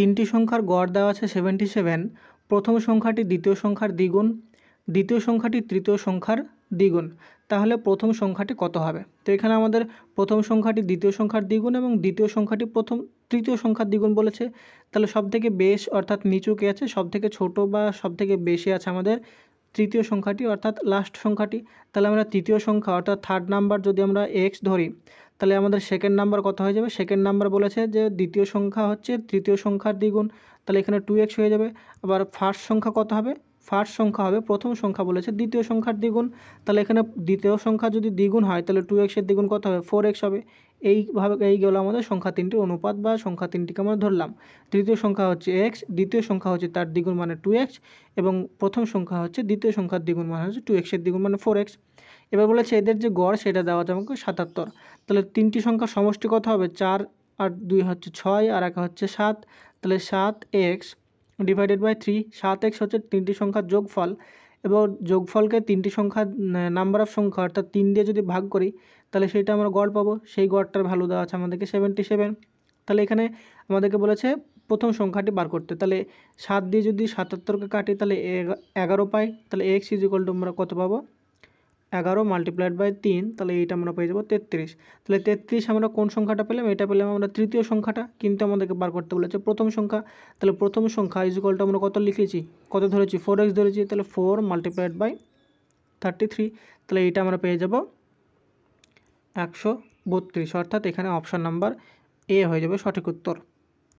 তিনটি সংখ্যার গড় দেওয়া আছে 77, প্রথম সংখ্যাটি দ্বিতীয় সংখ্যার দ্বিগুণ, দ্বিতীয় সংখ্যাটি তৃতীয় সংখ্যার দ্বিগুণ, তাহলে প্রথম সংখ্যাটি কত হবে? তো এখানে আমাদের প্রথম সংখ্যাটি দ্বিতীয় সংখ্যার দ্বিগুণ এবং দ্বিতীয় সংখ্যাটি তৃতীয় সংখ্যার দ্বিগুণ বলেছে। তাহলে সবথেকে বেশ অর্থাৎ নিচু কে আছে, সবথেকে ছোট বা সবথেকে বেশি আছে আমাদের তৃতীয় সংখ্যাটি অর্থাৎ লাস্ট সংখ্যাটি। তাহলে আমরা তৃতীয় সংখ্যা অর্থাৎ থার্ড নাম্বার যদি আমরা এক্স ধরি, তাহলে আমাদের সেকেন্ড নাম্বার কত হয়ে যাবে? সেকেন্ড নাম্বার বলেছে যে দ্বিতীয় সংখ্যা হচ্ছে তৃতীয় সংখ্যার দ্বিগুণ, তাহলে এখানে 2x হয়ে যাবে। আবার ফার্স্ট সংখ্যা কত হবে? ফার্স্ট সংখ্যা হবে প্রথম সংখ্যা বলেছে দ্বিতীয় সংখ্যার দ্বিগুণ, তাহলে এখানে দ্বিতীয় সংখ্যা যদি দ্বিগুণ হয় তাহলে 2x এর দ্বিগুণ কত হবে? 4x হবে। এইভাবে এই গেল আমাদের সংখ্যা তিনটির অনুপাত বা সংখ্যা তিনটিকে আমরা ধরলাম। তৃতীয় সংখ্যা হচ্ছে x, দ্বিতীয় সংখ্যা হচ্ছে তার দ্বিগুণ মানে 2x, এবং প্রথম সংখ্যা হচ্ছে দ্বিতীয় সংখ্যার দ্বিগুণ মানে হচ্ছে 2x এর দ্বিগুণ মানে 4x। এবার বলেছে এদের যে গড় সেটা দেওয়া আছে আমাকে 77। তাহলে তিনটি সংখ্যার সমষ্টি কত হবে? 4 আর 2 হচ্ছে 6 আর 1 হচ্ছে 7, তাহলে 7x ডিভাইডেড বাই 3। 7x হচ্ছে তিনটি সংখ্যার যোগফল, এবং যোগফলকে তিনটি সংখ্যার নাম্বার অফ সংখ্যা অর্থাৎ 3 দিয়ে যদি ভাগ করি তাহলে সেটা আমরা গড় পাবো। সেই গড়টার ভ্যালু দেওয়া আছে আমাদেরকে 77। তাহলে এখানে আমাদেরকে বলেছে প্রথম সংখ্যাটি বার করতে। তাহলে 7 দিয়ে যদি 77কে কাটি তাহলে 11 পাই। তাহলে x ইকুয়াল টু আমরা কত পাবো? 11 মাল্টিপ্লাইড বাই 3, তাহলে এইটা আমরা পেয়ে যাবো 33। তাহলে 33 আমরা কোন সংখ্যাটা পেলাম? এটা পেলাম আমরা তৃতীয় সংখ্যাটা, কিন্তু আমাদেরকে বার করতে বলেছে প্রথম সংখ্যা। তাহলে প্রথম সংখ্যা ইকুয়াল টু আমরা কত লিখেছি, কত ধরেছি? 4x ধরেছি। তাহলে 4 মাল্টিপ্লাইড বাই 33, তাহলে এইটা আমরা পেয়ে যাব 132, অর্থাৎ এখানে অপশান নাম্বার এ হয়ে যাবে সঠিক উত্তর।